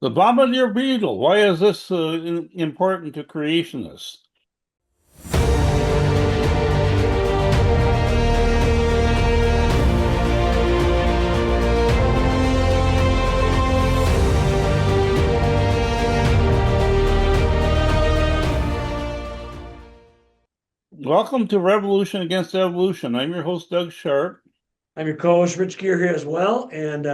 The Bombardier Beetle. Why is this important to creationists? Welcome to Revolution Against Evolution. I'm your host, Doug Sharp. I'm your co-host Rich Gear here as well, and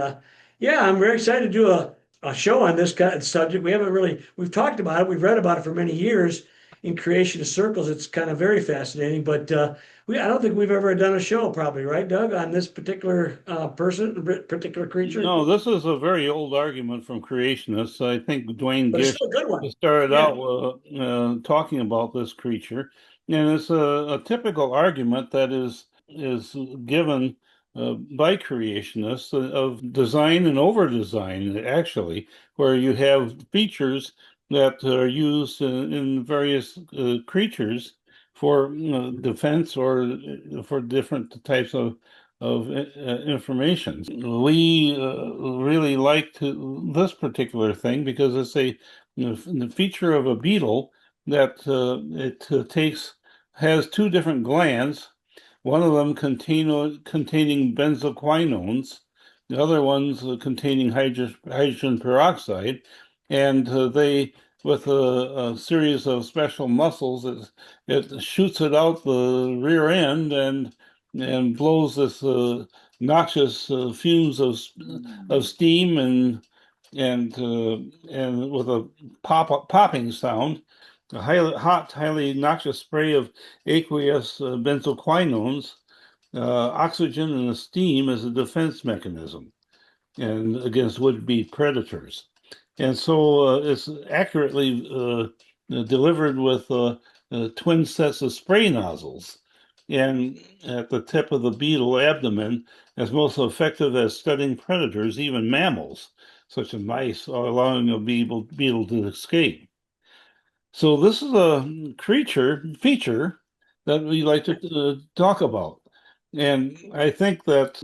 yeah, I'm very excited to do a show on this kind of subject. We've talked about it, we've read about it for many years in creationist circles. It's kind of very fascinating, but I don't think we've ever done a show, probably, right, Doug, on this particular particular creature. No, this is a very old argument from creationists. I think Duane But it's Gish still a good one. started Yeah, out talking about this creature, and it's a typical argument that is given by creationists of design and over design, actually, where you have features that are used in various creatures for defense or for different types of information. We really liked this particular thing because it's the feature of a beetle that it takes has two different glands. One of them containing benzoquinones, the other one's containing hydrogen peroxide, and they with a series of special muscles, it shoots it out the rear end and blows this noxious fumes of steam and with a popping sound, a highly noxious spray of aqueous benzoquinones, oxygen and the steam as a defense mechanism and against would-be predators. And so it's accurately delivered with twin sets of spray nozzles and at the tip of the beetle abdomen as most effective at studying predators, even mammals, such as mice, allowing a beetle to escape. So this is a feature that we like to talk about. And I think that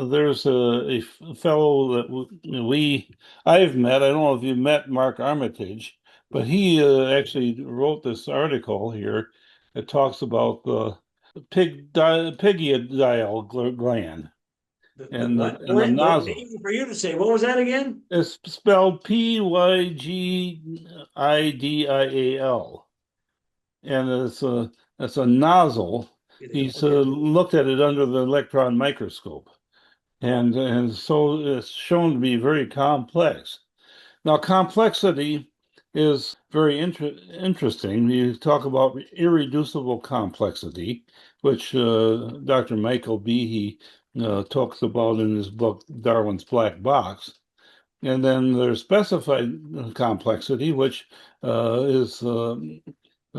there's a fellow that I've met. I don't know if you met Mark Armitage, but he actually wrote this article here that talks about the pygidial gland the what and the gland? What nozzle. easy for you to say? What was that again? It's spelled Pygidal, and it's a nozzle. He's Okay. looked at it under the electron microscope, and so it's shown to be very complex. Now, complexity is very interesting. You talk about irreducible complexity, which Dr. Michael Behe talks about in his book Darwin's Black Box. And then there's specified complexity, which is the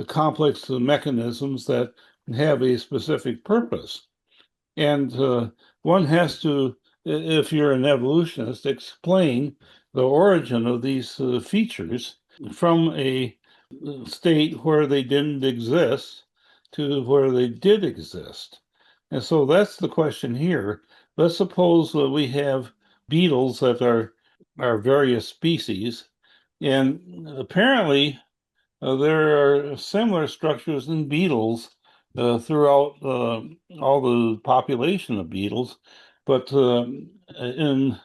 complex mechanisms that have a specific purpose. And one has to, if you're an evolutionist, explain the origin of these features from a state where they didn't exist to where they did exist. And so that's the question here. Let's suppose that we have beetles that are various species, and apparently there are similar structures in beetles throughout all the population of beetles, but in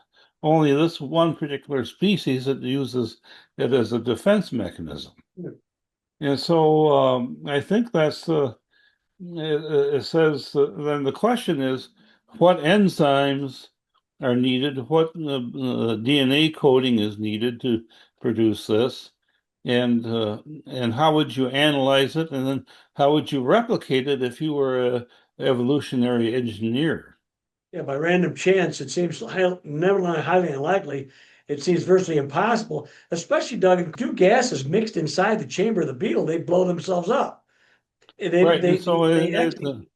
only this one particular species, it uses it as a defense mechanism. And so I think it says then the question is what enzymes are needed, what DNA coding is needed to produce this, and how would you analyze it, and then how would you replicate it if you were a evolutionary engineer? Yeah, by random chance, it seems never mind highly unlikely. It seems virtually impossible, especially, Doug, if two gases mixed inside the chamber of the beetle, they blow themselves up. Right, and so They actually it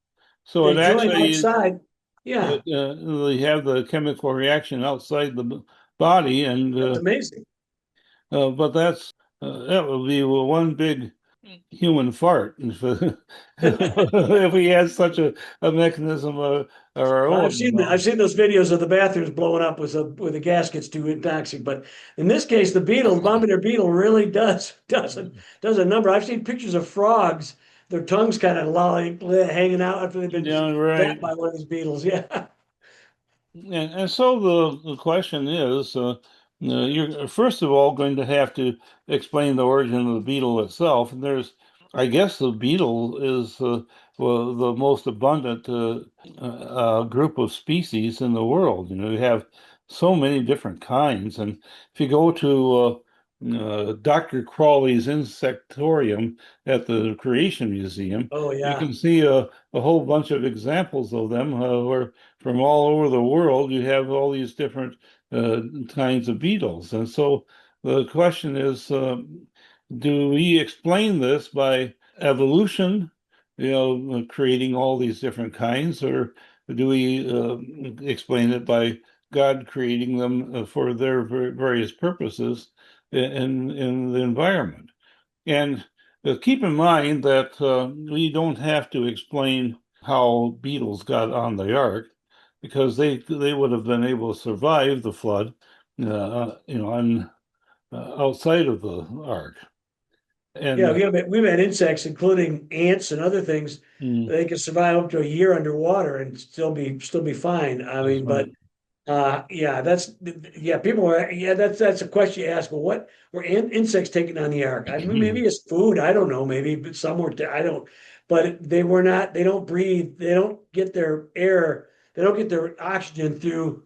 they join actually outside. Yeah, they have the chemical reaction outside the body, and that's amazing. but that would be one big human fart if we had such a mechanism of our Well, own, you I've know. seen those videos of the bathrooms blowing up with the gaskets too toxic. But in this case, the Bombardier Beetle really does a number. I've seen pictures of frogs, their tongues kind of lolling, hanging out after they've been Yeah, zapped right. by one of these beetles. Yeah. And so the question is, you're first of all going to have to explain the origin of the beetle itself. And I guess the beetle is well, the most abundant group of species in the world. You know, you have so many different kinds. And if you go to Dr. Crawley's Insectorium at the Creation Museum, Oh you yeah. can see a whole bunch of examples of them where from all over the world, you have all these different kinds of beetles. And so the question is, do we explain this by evolution, creating all these different kinds, or do we explain it by God creating them for their various purposes in the environment? And keep in mind that we don't have to explain how beetles got on the ark because they would have been able to survive the flood, on outside of the ark. Yeah, And we've had insects, including ants and other things. mm, They can survive up to a year underwater and still be fine. I that's mean, right. but yeah, people are, yeah, that's a question you ask. Well, what were insects taking on the ark? I mean, maybe it's food. I don't know. Maybe, but some were. I don't. But they were not. They don't breathe. They don't get their air. They don't get their oxygen through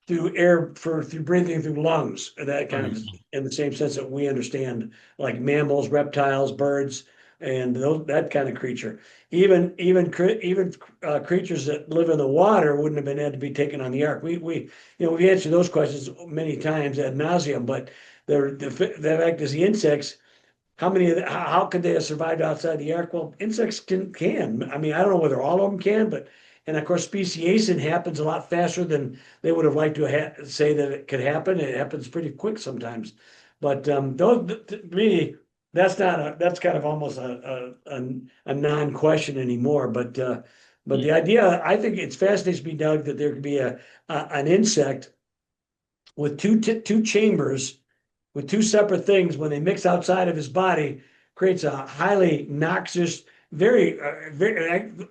breathing through lungs. That kind Right. of in the same sense that we understand, like mammals, reptiles, birds, and that kind of creature. Even creatures that live in the water wouldn't have been able to be taken on the ark. We've answered those questions many times ad nauseum, but the fact is the insects, how could they have survived outside the ark? Well, insects can. I mean, I don't know whether all of them can, but and of course speciation happens a lot faster than they would have liked to say that it could happen. It happens pretty quick sometimes. But those to me, that's kind of almost a non-question anymore. But the idea, I think it's fascinating to me, Doug, that there could be an insect with two chambers with two separate things when they mix outside of his body creates a highly noxious, very,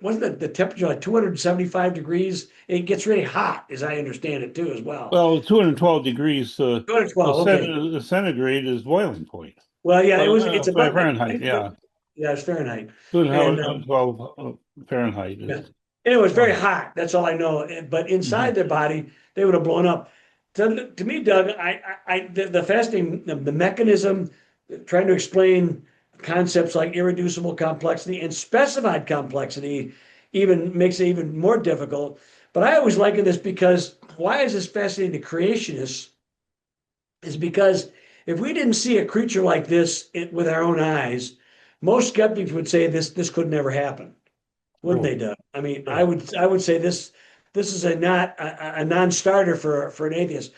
wasn't the temperature like 275 degrees? It gets really hot, as I understand it too, as well. Well, 212 degrees 212, okay. centigrade is boiling point. Well, yeah, it's about like, Fahrenheit, yeah. yeah, it's Fahrenheit. And 212 Fahrenheit yeah. is. And it was very Oh, hot. That's all I know. But mhm. inside their body, they would have blown up. To me, Doug, the fasting, the mechanism, trying to explain concepts like irreducible complexity and specified complexity even makes it even more difficult. But I always liken this because why is this fascinating to creationists? Is because if we didn't see a creature like this with our own eyes, most skeptics would say this could never happen, wouldn't they, Oh, Doug? I mean, I yeah. would I would say this is a non-starter for an atheist.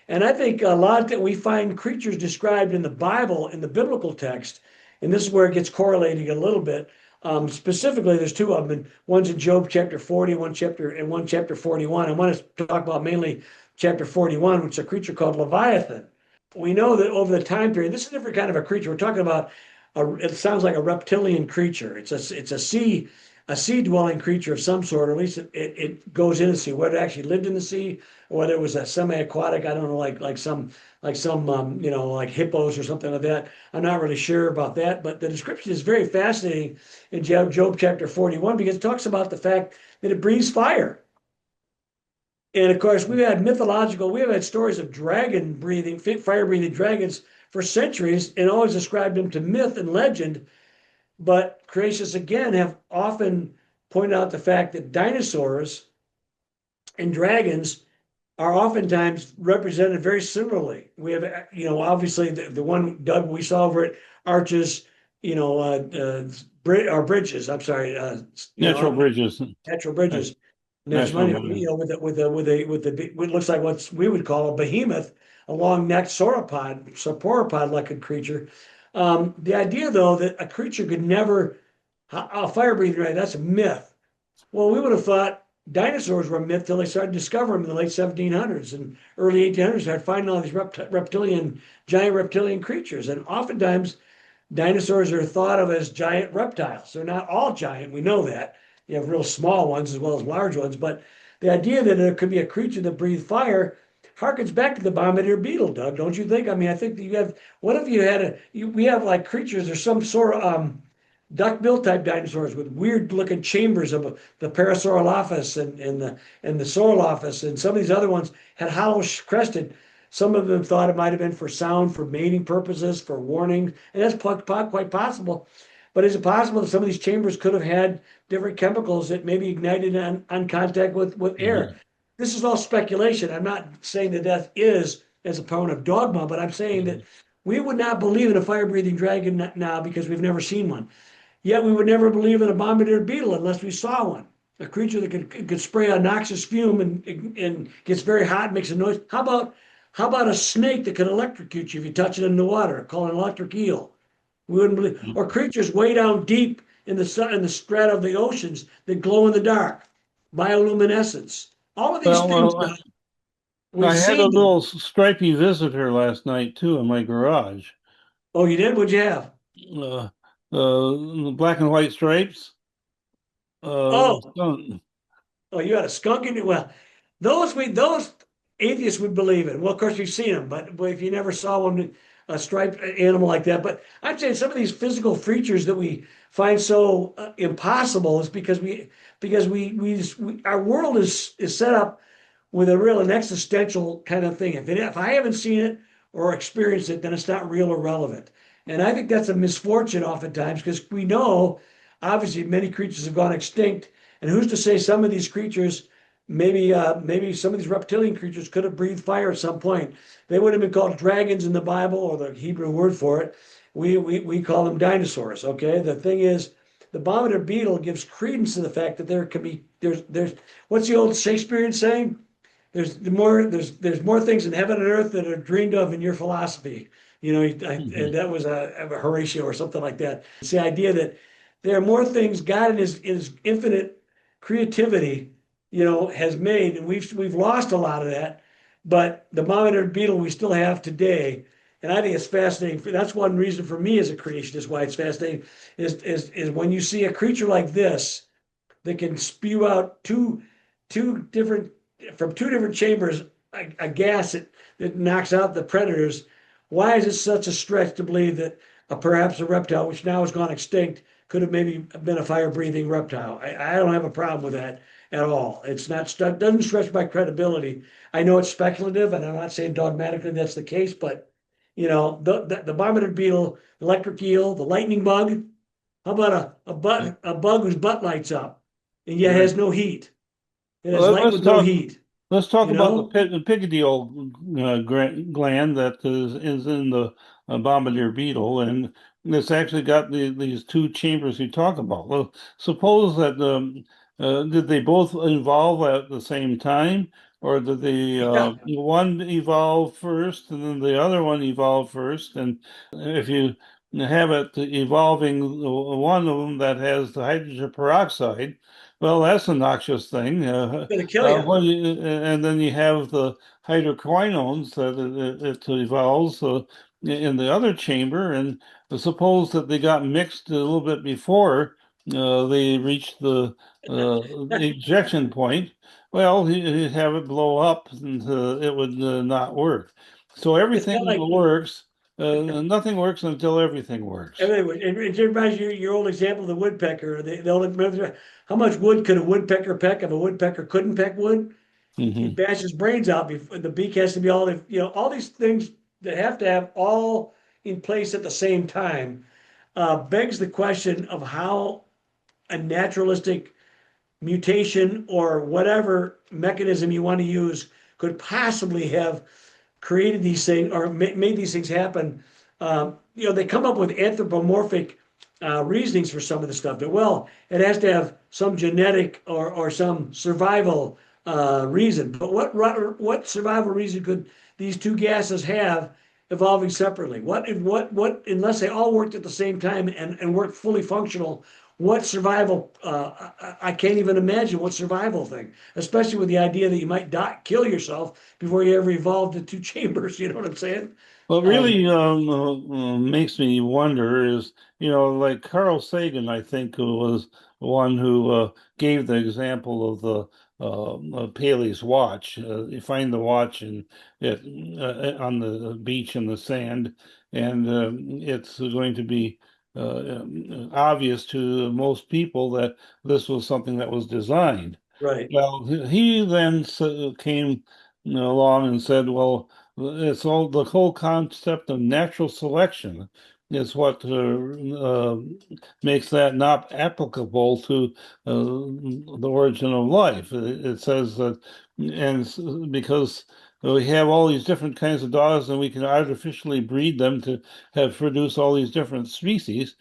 And I think a lot that we find creatures described in the Bible, in the biblical text, and this is where it gets correlating a little bit. Specifically, there's two of them. And one's in Job chapter 40, one chapter 41. I want to talk about mainly chapter 41, which is a creature called Leviathan. We know that over the time period, this is a different kind of a creature. We're talking about it sounds like a reptilian creature. It's a sea dwelling creature of some sort, or at least it goes in the sea. Whether it actually lived in the sea or whether it was a semi-aquatic, I don't know, like some like hippos or something like that. I'm not really sure about that, but the description is very fascinating in Job chapter 41 because it talks about the fact that it breathes fire. And of course, we've had stories of fire breathing dragons for centuries and always ascribed them to myth and legend. But creationists again have often pointed out the fact that dinosaurs and dragons are oftentimes represented very similarly. We have, obviously the one, Doug, we saw over at Arches, our bridges, I'm sorry, Natural bridges. natural bridges. And there's National money, bridges. what looks like what we would call a behemoth, a long-necked sauropod like a creature. The idea, though, that a creature could never, a fire breathing dragon, that's a myth. Well, we would have thought dinosaurs were a myth till they started discovering them in the late 1700s and early 1800s. Started finding all these giant reptilian creatures. And oftentimes, dinosaurs are thought of as giant reptiles. They're not all giant. We know that. You have real small ones as well as large ones. But the idea that there could be a creature that breathed fire harkens back to the Bombardier Beetle, Doug, don't you think? I mean, I think that you have, what if you had we have like creatures, there's some sort of duck-bill type dinosaurs with weird looking chambers of the Parasaurolophus and the Saurolophus, and some of these other ones had hollow crested. Some of them thought it might have been for sound, for mating purposes, for warning, and that's quite possible. But is it possible that some of these chambers could have had different chemicals that maybe ignited on contact with air? Mhm. This is all speculation. I'm not saying that death is as a point of dogma, but I'm saying that we would not believe in a fire-breathing dragon now because we've never seen one. Yet we would never believe in a bombardier beetle unless we saw one. A creature that could spray a noxious fume and gets very hot, makes a noise. How about a snake that could electrocute you if you touch it in the water, called an electric eel? We wouldn't believe. Or creatures way down deep in the sun, in the strata of the oceans that glow in the dark, bioluminescence. All of these Well, things, I we've had a seen them. little stripy visitor last night too in my garage. Oh, you did? What'd you have? Uh, Black and white stripes. Oh, Skunk. oh, you had a skunk in it. Well, those atheists would believe it. Well, of course, you've seen them, but if you never saw one, a striped animal like that. But I'm saying some of these physical features that we find so impossible is because we our world is set up with a real an existential kind of thing. If I haven't seen it or experienced it, then it's not real or relevant. And I think that's a misfortune oftentimes because we know obviously many creatures have gone extinct. And who's to say some of these creatures, maybe some of these reptilian creatures could have breathed fire at some point. They would have been called dragons in the Bible or the Hebrew word for it. We call them dinosaurs. Okay. The thing is, the Bombardier beetle gives credence to the fact that there can be there's what's the old Shakespearean saying? There's more things in heaven and earth that are dreamed of in your philosophy. And Mhm. that was a Horatio or something like that. It's the idea that there are more things God in his infinite creativity, has made, and we've lost a lot of that. But the monitor beetle we still have today, and I think it's fascinating. That's one reason for me as a creationist why it's fascinating is when you see a creature like this that can spew out two different from two different chambers a gas that knocks out the predators. Why is it such a stretch to believe that perhaps a reptile, which now has gone extinct, could have maybe been a fire-breathing reptile? I don't have a problem with that at all. It's not doesn't stretch my credibility. I know it's speculative, and I'm not saying dogmatically that's the case, but the Bombardier beetle, electric eel, the lightning bug. How about a bug whose butt lights up and yet Right. has no heat? It has Well, light with no heat, let's talk you about know? the pygidial gland that is in the bombardier beetle, and it's actually got these two chambers you talk about. Well, suppose that did they both evolve at the same time, or did the Yeah, one evolve first and then the other one evolve first? And if you have it evolving one of them that has the hydrogen peroxide, well, that's a noxious thing. it's gonna kill you. And then you have the hydroquinones that it evolves in the other chamber. And suppose that they got mixed a little bit before they reached the ejection point. Well, you have it blow up and it would not work. So It's everything kind of like works. Nothing works until everything works. anyway, it reminds you your old example of the woodpecker. The old, remember how much wood could a woodpecker peck if a woodpecker couldn't peck wood? He'd Hmm. bash his brains out before the beak has to be all these things that have to have all in place at the same time. Begs the question of how a naturalistic mutation or whatever mechanism you want to use could possibly have created these things or made these things happen. They come up with anthropomorphic reasonings for some of the stuff. That well, it has to have some genetic or some survival reason. But what survival reason could these two gases have evolving separately? Unless they all worked at the same time and worked fully functional, what survival, I can't even imagine what survival thing, especially with the idea that you might die, kill yourself before you ever evolved the two chambers. You know what I'm saying? What Um, really makes me wonder is, like Carl Sagan, I think, who was the one who gave the example of the Paley's watch. You find the watch on the beach in the sand, and it's going to be obvious to most people that this was something that was designed. right. Well, he then came along and said, well, it's all the whole concept of natural selection is what makes that not applicable to the origin of life. It says that, because we have all these different kinds of dogs, and we can artificially breed them to have produce all these different species.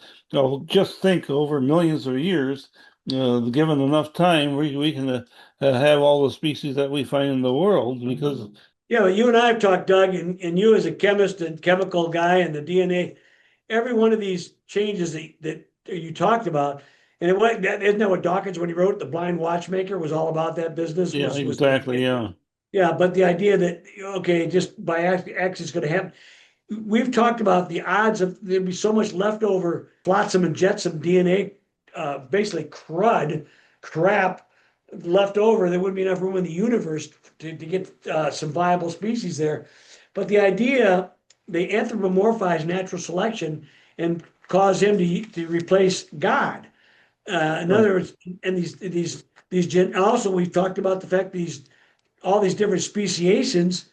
Just think over millions of years, given enough time, we can have all the species that we find in the world because. Yeah, but you and I have talked, Doug, and you as a chemist and chemical guy and the DNA, every one of these changes that you talked about, and isn't that what Dawkins, when he wrote The Blind Watchmaker, was all about that business? Yeah, Was exactly. Yeah. yeah, but the idea that okay, just by X is going to happen. We've talked about the odds of there'd be so much leftover flotsam and jetsam DNA, basically crap left over. There wouldn't be enough room in the universe to get some viable species there. But the idea, they anthropomorphize natural selection and cause him to replace God. In Right. other words, and also we've talked about the fact these all these different speciations,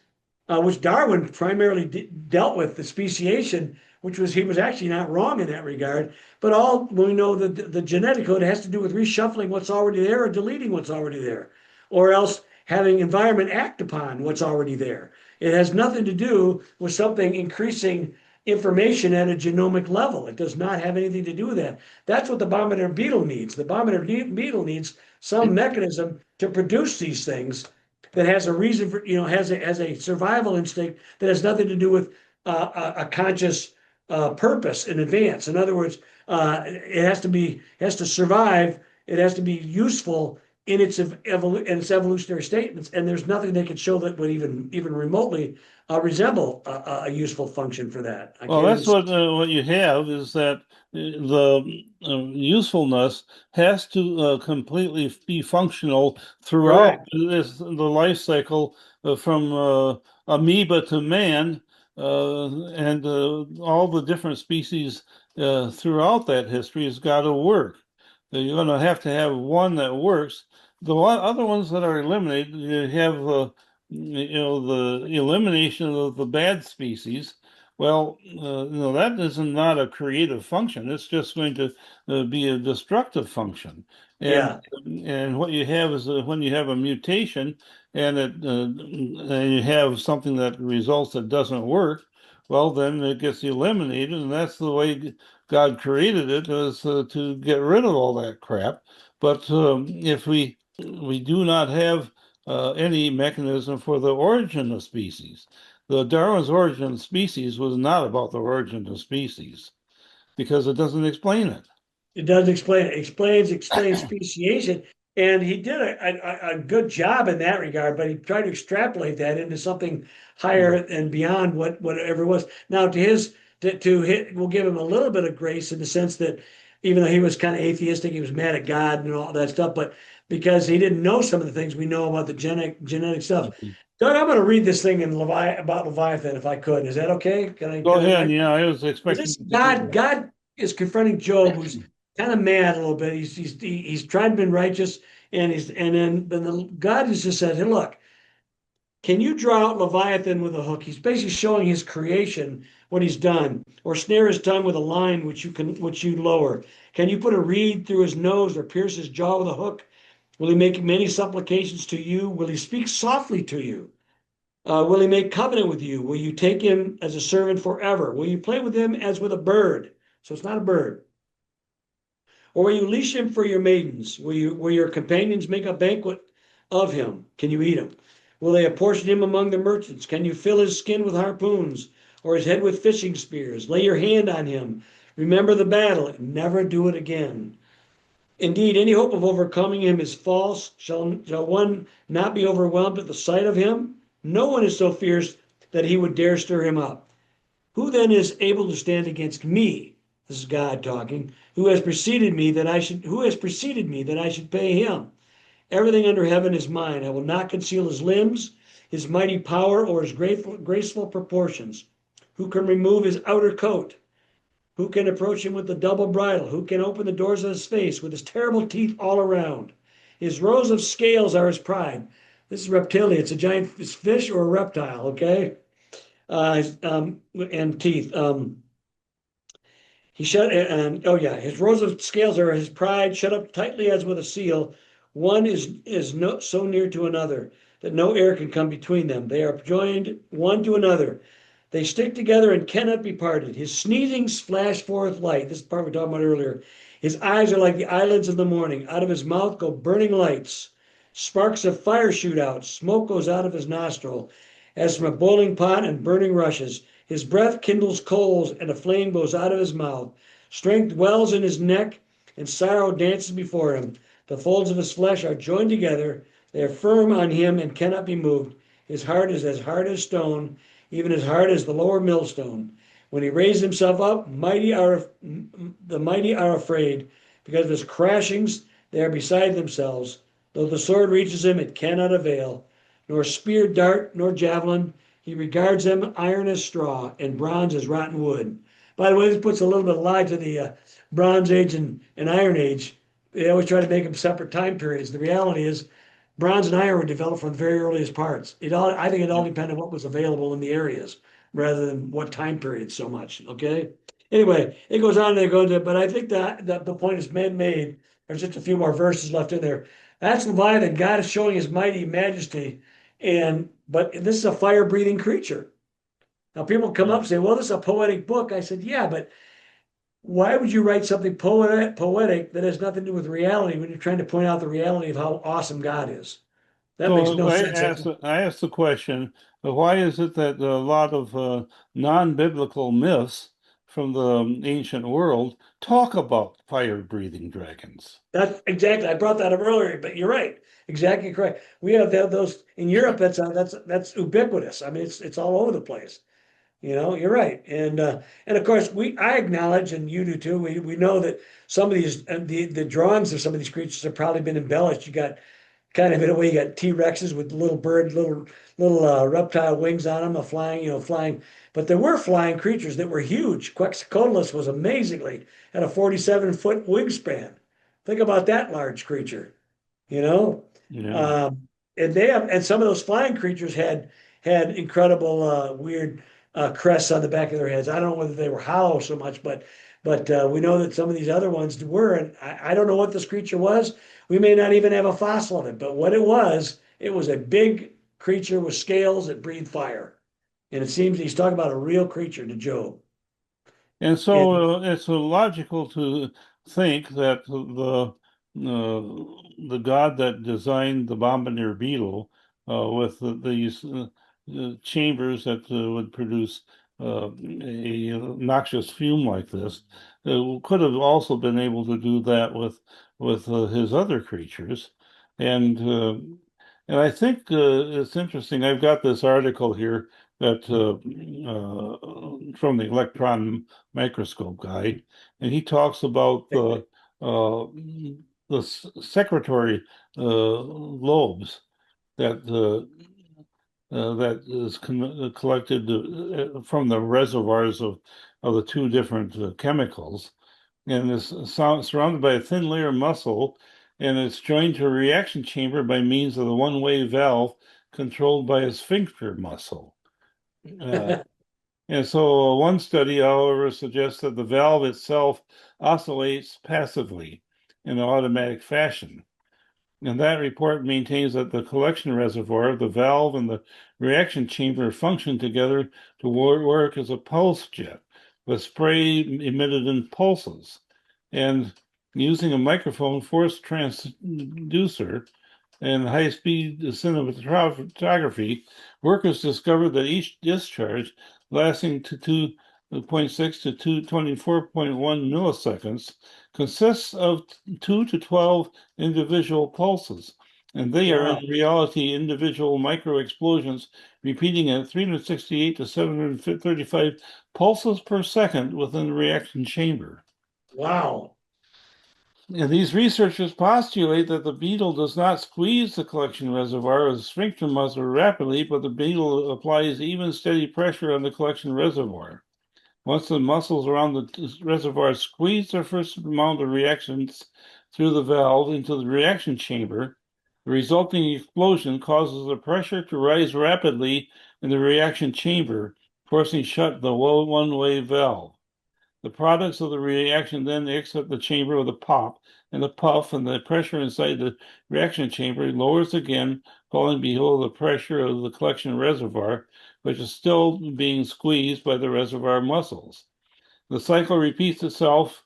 which Darwin primarily dealt with the speciation, which was he was actually not wrong in that regard. But all we know that the genetic code has to do with reshuffling what's already there or deleting what's already there, or else having environment act upon what's already there. It has nothing to do with something increasing information at a genomic level. It does not have anything to do with that. That's what the Bombardier Beetle needs. The Bombardier Beetle needs some mechanism to produce these things that has a reason for, has a survival instinct that has nothing to do with a conscious purpose in advance. In other words, has to survive. It has to be useful in its evolutionary statements, and there's nothing they can show that would even remotely resemble a useful function for that. I Well, can't even. that's what you have is that the usefulness has to completely be functional throughout Correct. the life cycle from amoeba to man, and all the different species throughout that history has got to work. You're going to have one that works. Other ones that are eliminated, you have the elimination of the bad species. Well, that is not a creative function. It's just going to be a destructive function. And Yeah. and what you have is when you have a mutation and you have something that results that doesn't work, well, then it gets eliminated, and that's the way God created it, is to get rid of all that crap. But if we do not have any mechanism for the origin of species. The Darwin's origin of species was not about the origin of species because it doesn't explain it. It does explain it. Explains speciation. And he did a good job in that regard, but he tried to extrapolate that into something higher and beyond whatever it was. Now, to hit, we'll give him a little bit of grace in the sense that even though he was kind of atheistic, he was mad at God and all that stuff, but because he didn't know some of the things we know about the genetic stuff. Mhm. Doug, I'm going to read this thing in about Leviathan if I could. Is that okay? Go Can I ahead. read? Yeah, I was Is expecting this you to do God? God is confronting Job, who's kind of mad a little bit. He's tried to be righteous, and then God has just said, "Hey, look, can you draw out Leviathan with a hook?" He's basically showing his creation, what he's done, or snare his tongue with a line which you lower. Can you put a reed through his nose or pierce his jaw with a hook? Will he make many supplications to you? Will he speak softly to you? Will he make covenant with you? Will you take him as a servant forever? Will you play with him as with a bird? So it's not a bird. Or will you leash him for your maidens? Will your companions make a banquet of him? Can you eat him? Will they apportion him among the merchants? Can you fill his skin with harpoons? or his head with fishing spears. Lay your hand on him. Remember the battle, and never do it again. Indeed, any hope of overcoming him is false. Shall one not be overwhelmed at the sight of him? No one is so fierce that he would dare stir him up. Who then is able to stand against me? This is God talking. Who has preceded me that I should pay him? Everything under heaven is mine. I will not conceal his limbs, his mighty power, or his graceful proportions. Who can remove his outer coat? Who can approach him with the double bridle? Who can open the doors of his face with his terrible teeth all around? His rows of scales are his pride. This is reptilia. It's a giant fish or a reptile, okay? And teeth. He shut and oh yeah, his rows of scales are his pride, shut up tightly as with a seal. One is no, so near to another that no air can come between them. They are joined one to another. They stick together and cannot be parted. His sneezings flash forth light. This is the part we were talking about earlier. His eyes are like the eyelids of the morning. Out of his mouth go burning lights. Sparks of fire shoot out. Smoke goes out of his nostril as from a boiling pot and burning rushes. His breath kindles coals, and a flame goes out of his mouth. Strength wells in his neck, and sorrow dances before him. The folds of his flesh are joined together. They are firm on him and cannot be moved. His heart is as hard as stone, even as hard as the lower millstone. When he raises himself up, the mighty are afraid. Because of his crashings, they are beside themselves. Though the sword reaches him, it cannot avail, nor spear, dart, nor javelin. He regards them iron as straw, and bronze as rotten wood. By the way, this puts a little bit of lie to the Bronze Age and Iron Age. They always try to make them separate time periods. The reality is, bronze and iron were developed from the very earliest parts. I think it all depended on what was available in the areas, rather than what time period so much. Okay. Anyway, it goes on and they go to, but I think that the point is made. There's just a few more verses left in there. That's Leviathan. God is showing his mighty majesty, but this is a fire-breathing creature. Now people come up and say, "Well, this is a poetic book." I said, "Yeah, but why would you write something poetic that has nothing to do with reality when you're trying to point out the reality of how awesome God is?" That makes So no sense. I asked the question, why is it that a lot of non-biblical myths from the ancient world talk about fire-breathing dragons? That's exactly. I brought that up earlier, but you're right. Exactly correct. We have those in Europe. That's ubiquitous. I mean, it's all over the place. You're right. And of course I acknowledge, and you do too. We know that some of these the drawings of some of these creatures have probably been embellished. You got kind of in a way, you got T-Rexes with little reptile wings on them, flying. But there were flying creatures that were huge. Quetzalcoatlus was amazingly had a 47-foot wingspan. Think about that large creature, you know. Yeah. And some of those flying creatures had incredible weird crests on the back of their heads. I don't know whether they were hollow so much, but we know that some of these other ones were. And I don't know what this creature was. We may not even have a fossil of it, but what it was a big creature with scales that breathed fire. And it seems he's talking about a real creature to Job. And And so it's logical to think that the god that designed the Bombardier Beetle with these chambers that would produce a noxious fume like this could have also been able to do that with his other creatures, and I think it's interesting. I've got this article here that from the electron microscope guy, and he talks about uh, the secretory lobes that that is collected from the reservoirs of the two different chemicals, and is surrounded by a thin layer of muscle, and it's joined to a reaction chamber by means of the one-way valve controlled by a sphincter muscle. Uh, and so one study, however, suggests that the valve itself oscillates passively in an automatic fashion. And that report maintains that the collection reservoir, the valve, and the reaction chamber function together to work as a pulse jet with spray emitted in pulses. And using a microphone force transducer and high-speed cinematography, workers discovered that each discharge lasting to 2.6 to 224.1 milliseconds, consists of 2 to 12 individual pulses, and they are Wow. in reality individual micro explosions repeating at 368 to 735 pulses per second within the reaction chamber. Wow. And these researchers postulate that the beetle does not squeeze the collection reservoir as a sphincter muscle rapidly, but the beetle applies even steady pressure on the collection reservoir. Once the muscles around the reservoir squeeze their first amount of reactions through the valve into the reaction chamber, the resulting explosion causes the pressure to rise rapidly in the reaction chamber, forcing shut the one-way valve. The products of the reaction then exit the chamber with a pop and a puff, and the pressure inside the reaction chamber lowers again, falling below the pressure of the collection reservoir, which is still being squeezed by the reservoir muscles. The cycle repeats itself,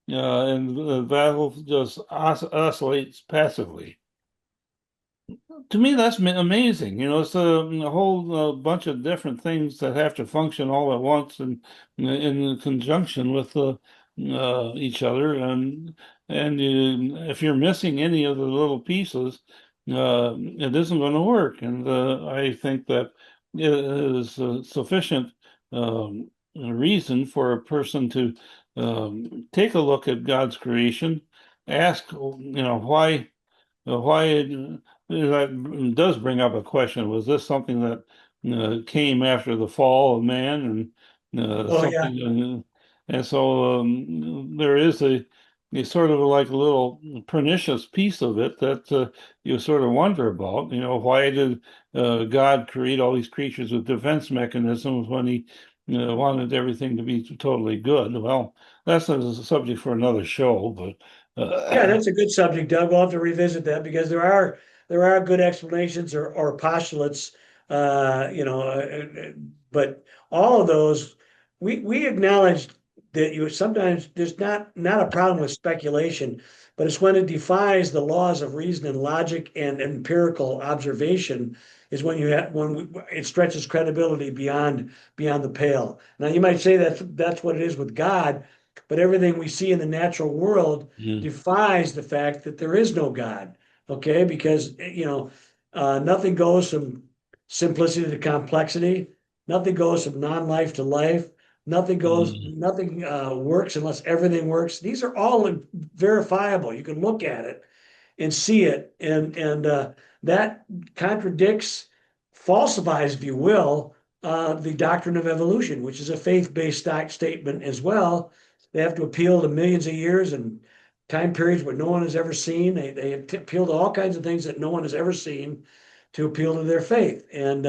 and the valve just oscillates passively. To me, that's amazing. It's a whole bunch of different things that have to function all at once and in conjunction with each other. And if you're missing any of the little pieces, it isn't going to work. And I think that it is sufficient reason for a person to take a look at God's creation, ask, why that does bring up a question. Was this something that came after the fall of man and Oh, yeah. something? And so there is a sort of like a little pernicious piece of it that you sort of wonder about. Why did God create all these creatures with defense mechanisms when he wanted everything to be totally good? Well, that's a subject for another show, but. Yeah, that's a good subject, Doug. We'll have to revisit that because there are good explanations or postulates, but all of those we acknowledge that you sometimes there's not a problem with speculation, but it's when it defies the laws of reason and logic and empirical observation is when it stretches credibility beyond the pale. Now you might say that's what it is with God, but everything we see in the natural world Mm, defies the fact that there is no God. Okay, because nothing goes from simplicity to complexity. Nothing goes from non-life to life. mm, Nothing works unless everything works. These are all verifiable. You can look at it and see it, and that contradicts, falsifies, if you will, the doctrine of evolution, which is a faith-based statement as well. They have to appeal to millions of years and time periods where no one has ever seen. They appeal to all kinds of things that no one has ever seen to appeal to their faith. And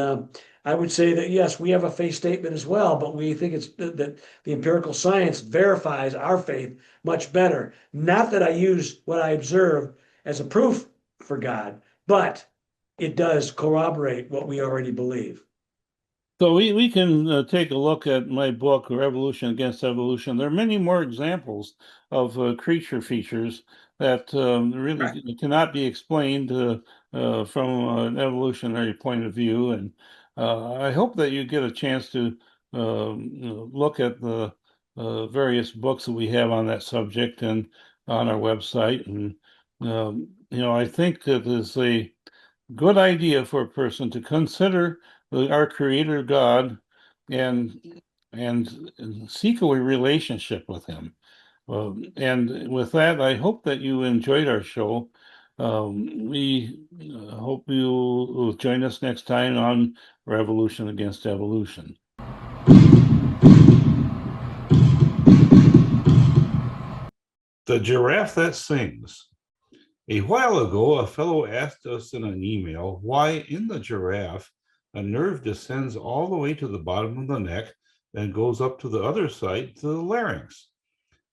I would say that yes, we have a faith statement as well, but we think it's that the empirical science verifies our faith much better. Not that I use what I observe as a proof for God, but it does corroborate what we already believe. So we can take a look at my book, Revolution Against Evolution. There are many more examples of creature features that Right. really cannot be explained from an evolutionary point of view. And I hope that you get a chance to look at the various books that we have on that subject and on our website. And, I think it is a good idea for a person to consider our Creator God and and seek a relationship with Him. And with that, I hope that you enjoyed our show. We hope you will join us next time on Revolution Against Evolution. The giraffe that sings. A while ago, a fellow asked us in an email why in the giraffe a nerve descends all the way to the bottom of the neck and goes up to the other side to the larynx.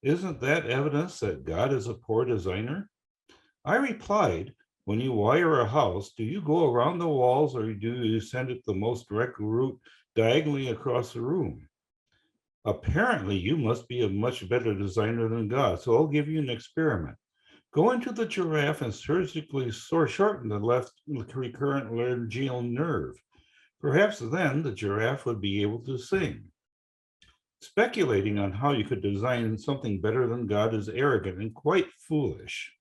Isn't that evidence that God is a poor designer? I replied, when you wire a house, do you go around the walls or do you send it the most direct route diagonally across the room? Apparently, you must be a much better designer than God, so I'll give you an experiment. Go into the giraffe and surgically shorten the left recurrent laryngeal nerve. Perhaps then the giraffe would be able to sing. Speculating on how you could design something better than God is arrogant and quite foolish.